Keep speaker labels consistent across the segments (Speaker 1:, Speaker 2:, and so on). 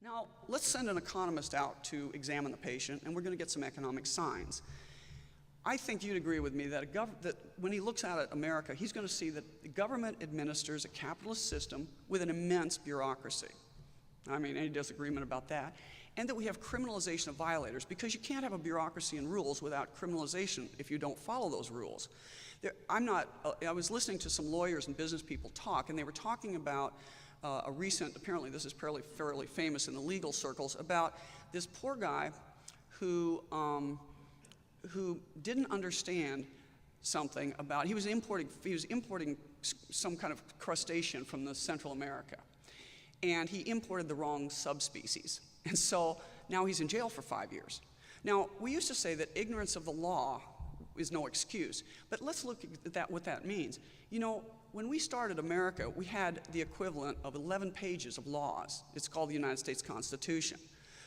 Speaker 1: Now, let's send an economist out to examine the patient, and we're going to get some economic signs. I think you'd agree with me that, when he looks out at America, he's going to see that the government administers a capitalist system with an immense bureaucracy. I mean, any disagreement about that? And that we have criminalization of violators, because you can't have a bureaucracy and rules without criminalization if you don't follow those rules. I was listening to some lawyers and business people talk, and they were talking about a recent, apparently this is fairly famous in the legal circles, about this poor guy who didn't understand something about, he was importing some kind of crustacean from the Central America, and he imported the wrong subspecies, and so now he's in jail for 5 years. Now, we used to say that ignorance of the law is no excuse, but let's look at what that means. You know, when we started America, we had the equivalent of 11 pages of laws. It's called the United States Constitution.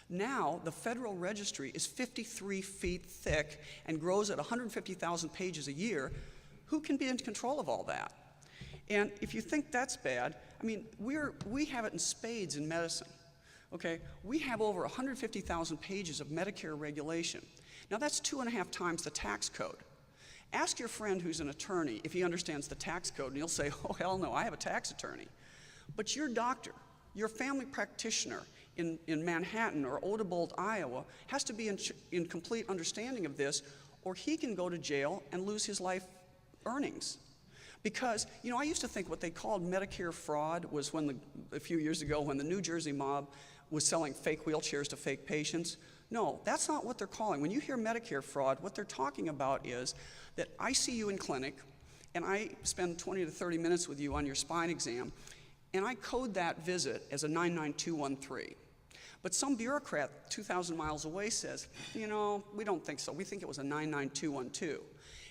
Speaker 1: Now, the Federal Registry is 53 feet thick and grows at 150,000 pages a year. Who can be in control of all that? And if you think that's bad, I mean, we have it in spades in medicine. Okay, we have over 150,000 pages of Medicare regulation. Now, that's 2.5 times the tax code. Ask your friend who's an attorney if he understands the tax code, and he'll say, oh, hell no, I have a tax attorney. But your doctor, your family practitioner in Manhattan or Odebolt, Iowa, has to be in complete understanding of this, or he can go to jail and lose his life earnings. Because, you know, I used to think what they called Medicare fraud was a few years ago when the New Jersey mob was selling fake wheelchairs to fake patients. No, that's not what they're calling. When you hear Medicare fraud, what they're talking about is that I see you in clinic, and I spend 20 to 30 minutes with you on your spine exam, and I code that visit as a 99213. But some bureaucrat 2,000 miles away says, you know, we don't think so. We think it was a 99212.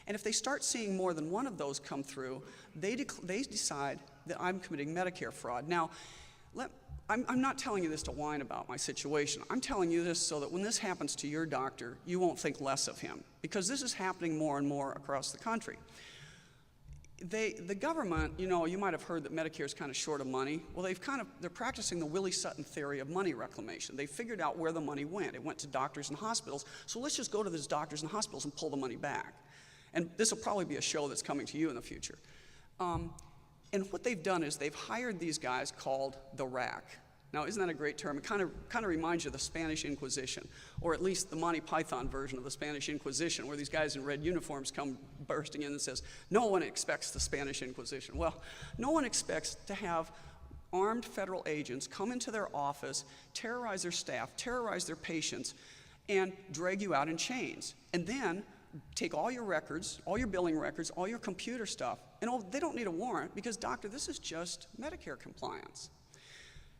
Speaker 1: And if they start seeing more than one of those come through, they decide that I'm committing Medicare fraud. Now, I'm not telling you this to whine about my situation. I'm telling you this so that when this happens to your doctor, you won't think less of him, because this is happening more and more across the country. The government, you know, you might have heard that Medicare is kind of short of money. Well, they're practicing the Willie Sutton theory of money reclamation. They figured out where the money went. It went to doctors and hospitals. So let's just go to those doctors and hospitals and pull the money back. And this will probably be a show that's coming to you in the future. And what they've done is they've hired these guys called the rack. Now, isn't that a great term? It kind of reminds you of the Spanish Inquisition, or at least the Monty Python version of the Spanish Inquisition, where these guys in red uniforms come bursting in and says, no one expects the Spanish Inquisition. Well, no one expects to have armed federal agents come into their office, terrorize their staff, terrorize their patients, and drag you out in chains. And then take all your records, all your billing records, all your computer stuff, and they don't need a warrant because, doctor, this is just Medicare compliance.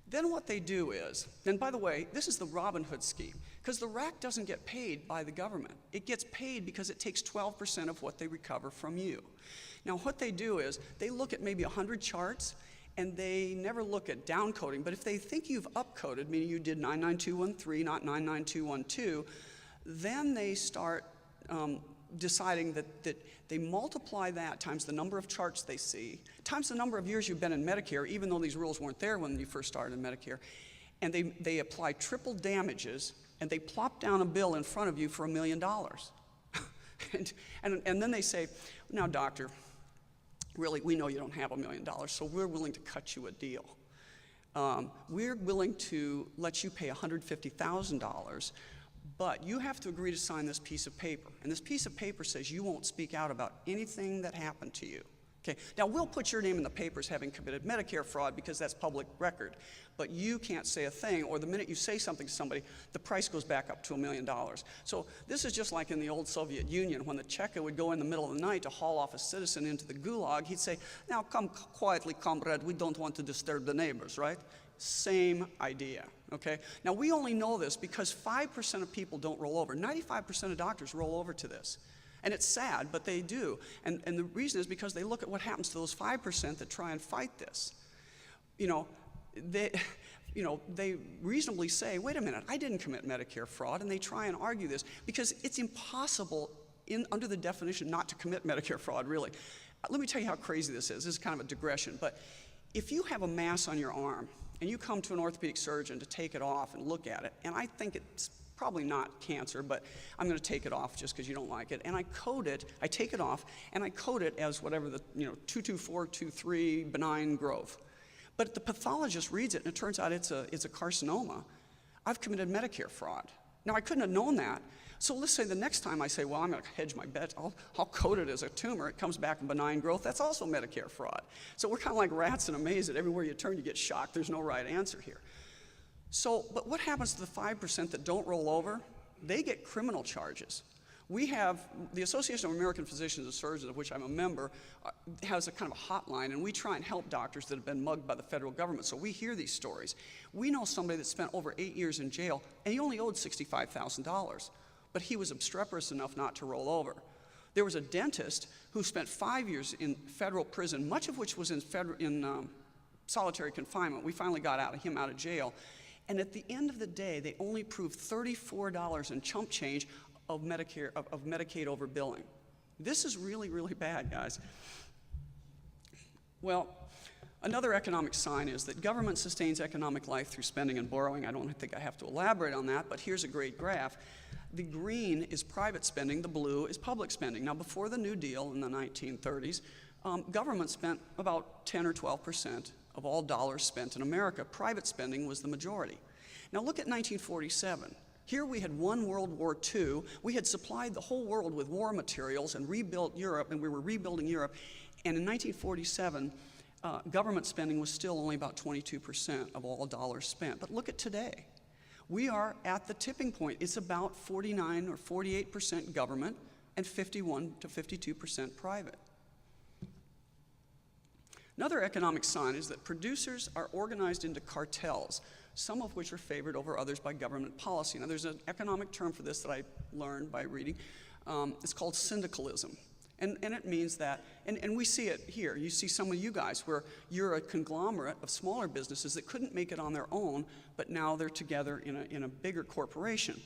Speaker 1: Then what they do is, and by the way, this is the Robin Hood scheme, because the rack doesn't get paid by the government. It gets paid because it takes 12% of what they recover from you. Now what they do is, they look at maybe 100 charts, and they never look at downcoding, but if they think you've upcoded, meaning you did 99213, not 99212, then they start deciding that they multiply that times the number of charts they see, times the number of years you've been in Medicare, even though these rules weren't there when you first started in Medicare, and they apply triple damages, and they plop down a bill in front of you for $1 million. and then they say, now, doctor, really, we know you don't have $1 million, so we're willing to cut you a deal. We're willing to let you pay $150,000, but you have to agree to sign this piece of paper. And this piece of paper says you won't speak out about anything that happened to you. Okay? Now, we'll put your name in the papers having committed Medicare fraud because that's public record. But you can't say a thing, or the minute you say something to somebody, the price goes back up to $1 million. So this is just like in the old Soviet Union when the Cheka would go in the middle of the night to haul off a citizen into the gulag. He'd say, now come quietly, comrade, we don't want to disturb the neighbors, right? Same idea, okay? Now, we only know this because 5% of people don't roll over. 95% of doctors roll over to this. And it's sad, but they do. And the reason is because they look at what happens to those 5% that try and fight this. They reasonably say, wait a minute, I didn't commit Medicare fraud, and they try and argue this because it's impossible under the definition not to commit Medicare fraud, really. Let me tell you how crazy this is. This is kind of a digression, but if you have a mass on your arm and you come to an orthopedic surgeon to take it off and look at it, and I think it's probably not cancer, but I'm going to take it off just because you don't like it, and I code it, I take it off, and I code it as whatever the, 22423 benign growth. But the pathologist reads it, and it turns out it's a carcinoma. I've committed Medicare fraud. Now, I couldn't have known that. So let's say the next time I say, well, I'm going to hedge my bet, I'll code it as a tumor. It comes back in benign growth. That's also Medicare fraud. So we're kind of like rats in a maze that everywhere you turn, you get shocked. There's no right answer here. So, but what happens to the 5% that don't roll over? They get criminal charges. We have, the Association of American Physicians and Surgeons, of which I'm a member, has a kind of a hotline, and we try and help doctors that have been mugged by the federal government. So we hear these stories. We know somebody that spent over 8 years in jail, and he only owed $65,000, but he was obstreperous enough not to roll over. There was a dentist who spent 5 years in federal prison, much of which was in solitary confinement. We finally got him out of jail. And at the end of the day, they only proved $34 in chump change of Medicaid overbilling. This is really, really bad, guys. Well, another economic sign is that government sustains economic life through spending and borrowing. I don't think I have to elaborate on that, but here's a great graph. The green is private spending, the blue is public spending. Now, before the New Deal in the 1930s, government spent about 10 or 12% of all dollars spent in America. Private spending was the majority. Now look at 1947. Here we had won World War II. We had supplied the whole world with war materials and rebuilt Europe, and we were rebuilding Europe. And in 1947, government spending was still only about 22% of all dollars spent. But look at today. We are at the tipping point. It's about 49 or 48% government and 51 to 52% private. Another economic sign is that producers are organized into cartels, some of which are favored over others by government policy. Now, there's an economic term for this that I learned by reading. It's called syndicalism. And it means that, and we see it here. You see some of you guys where you're a conglomerate of smaller businesses that couldn't make it on their own, but now they're together in a bigger corporation.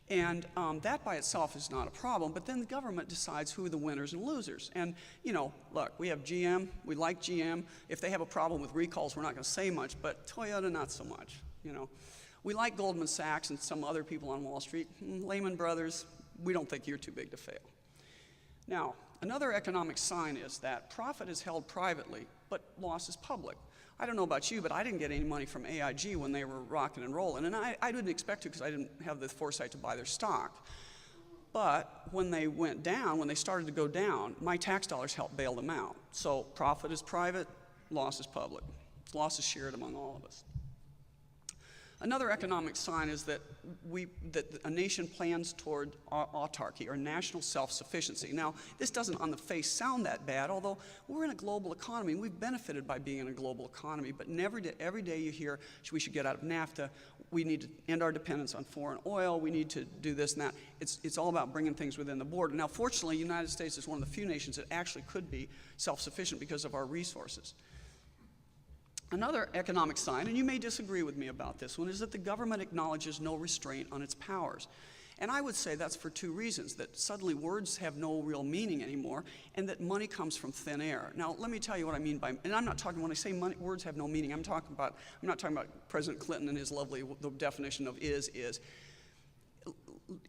Speaker 1: And that by itself is not a problem, but then the government decides who are the winners and losers. And, look, we have GM, we like GM. If they have a problem with recalls, we're not going to say much, but Toyota, not so much, We like Goldman Sachs and some other people on Wall Street. Lehman Brothers, we don't think you're too big to fail. Now, another economic sign is that profit is held privately, but loss is public. I don't know about you, but I didn't get any money from AIG when they were rocking and rolling, and I didn't expect to because I didn't have the foresight to buy their stock. But when they went down, when they started to go down, my tax dollars helped bail them out. So profit is private, loss is public. Loss is shared among all of us. Another economic sign is that a nation plans toward autarky, or national self-sufficiency. Now, this doesn't on the face sound that bad, although we're in a global economy, and we've benefited by being in a global economy, but every day you hear we should get out of NAFTA, we need to end our dependence on foreign oil, we need to do this and that. It's all about bringing things within the border. Now, fortunately, the United States is one of the few nations that actually could be self-sufficient because of our resources. Another economic sign, and you may disagree with me about this one, is that the government acknowledges no restraint on its powers. And I would say that's for two reasons, that suddenly words have no real meaning anymore, and that money comes from thin air. Now, let me tell you what I mean by, and I'm not talking, when I say money, words have no meaning, I'm not talking about President Clinton and his lovely, the definition of is.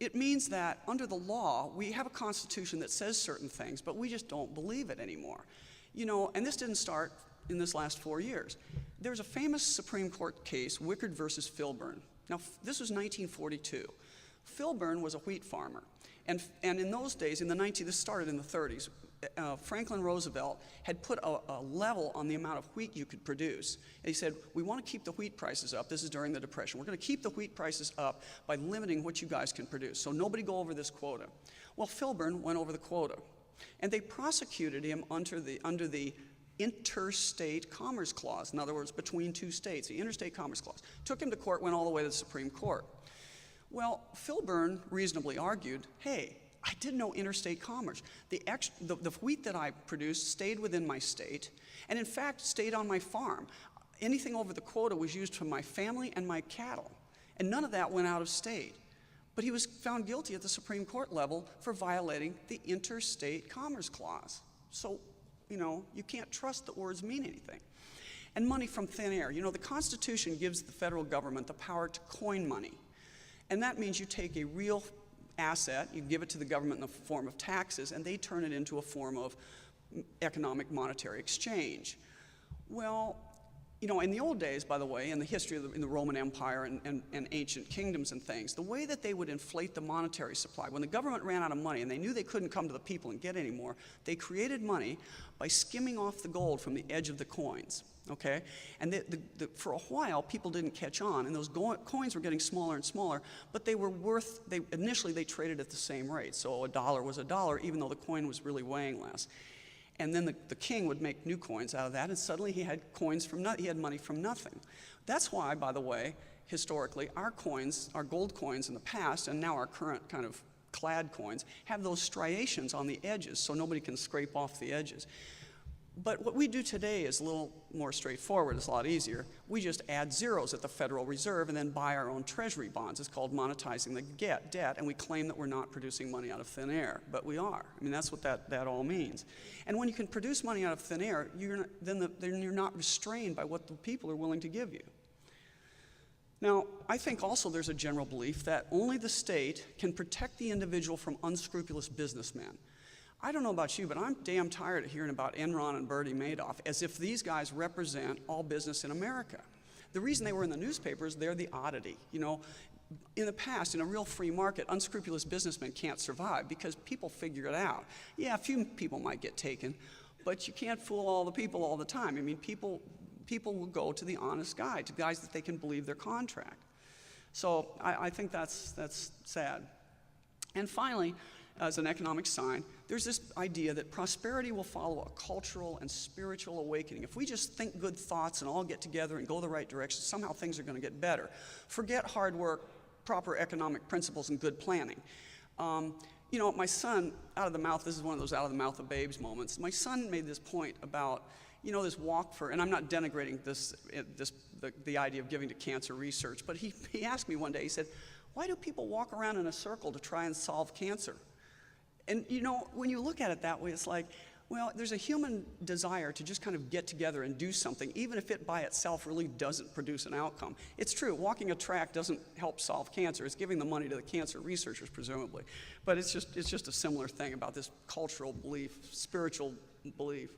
Speaker 1: It means that under the law, we have a constitution that says certain things, but we just don't believe it anymore. And this didn't start in this last 4 years. There's a famous Supreme Court case, Wickard versus Filburn. Now, this was 1942. Filburn was a wheat farmer. And in those days, this started in the 30s, Franklin Roosevelt had put a level on the amount of wheat you could produce. And he said, we want to keep the wheat prices up. This is during the Depression. We're going to keep the wheat prices up by limiting what you guys can produce. So nobody go over this quota. Well, Filburn went over the quota. And they prosecuted him under the Interstate Commerce Clause, in other words, between two states, the Interstate Commerce Clause. Took him to court, went all the way to the Supreme Court. Well, Filburn reasonably argued, hey, I did no interstate commerce. The wheat that I produced stayed within my state, and in fact stayed on my farm. Anything over the quota was used for my family and my cattle, and none of that went out of state. But he was found guilty at the Supreme Court level for violating the Interstate Commerce Clause. So, you can't trust that words mean anything. And money from thin air. You know, the Constitution gives the federal government the power to coin money. And that means you take a real asset, you give it to the government in the form of taxes, and they turn it into a form of economic monetary exchange. Well, you know, in the old days, by the way, in the history of in the Roman Empire and ancient kingdoms and things, the way that they would inflate the monetary supply, when the government ran out of money and they knew they couldn't come to the people and get any more, they created money by skimming off the gold from the edge of the coins, okay? And for a while, people didn't catch on, and those coins were getting smaller and smaller, but they were initially they traded at the same rate. So a dollar was a dollar, even though the coin was really weighing less. And then the king would make new coins out of that, and suddenly he had he had money from nothing. That's why, by the way, historically, our coins, our gold coins in the past, and now our current kind of clad coins, have those striations on the edges, so nobody can scrape off the edges. But what we do today is a little more straightforward. It's a lot easier. We just add zeros at the Federal Reserve and then buy our own treasury bonds. It's called monetizing the debt, and we claim that we're not producing money out of thin air, but we are. I mean, that's what that all means. And when you can produce money out of thin air, then you're not restrained by what the people are willing to give you. Now, I think also there's a general belief that only the state can protect the individual from unscrupulous businessmen. I don't know about you, but I'm damn tired of hearing about Enron and Bernie Madoff as if these guys represent all business in America. The reason they were in the newspapers, they're the oddity. You know, in the past, in a real free market, unscrupulous businessmen can't survive because people figure it out. Yeah, a few people might get taken, but you can't fool all the people all the time. I mean, people will go to the honest guy, to guys that they can believe their contract. So I think that's sad. And finally, as an economic sign, there's this idea that prosperity will follow a cultural and spiritual awakening. If we just think good thoughts and all get together and go the right direction, somehow things are going to get better. Forget hard work, proper economic principles, and good planning. You know, my son, out of the mouth, this is one of those out of the mouth of babes moments. My son made this point about, you know, this walk for, and I'm not denigrating the idea of giving to cancer research, but he asked me one day, he said, why do people walk around in a circle to try and solve cancer? And you know, when you look at it that way, it's like, well, there's a human desire to just kind of get together and do something, even if it by itself really doesn't produce an outcome. It's true, walking a track doesn't help solve cancer. It's giving the money to the cancer researchers, presumably. But it's just a similar thing about this cultural belief, spiritual belief.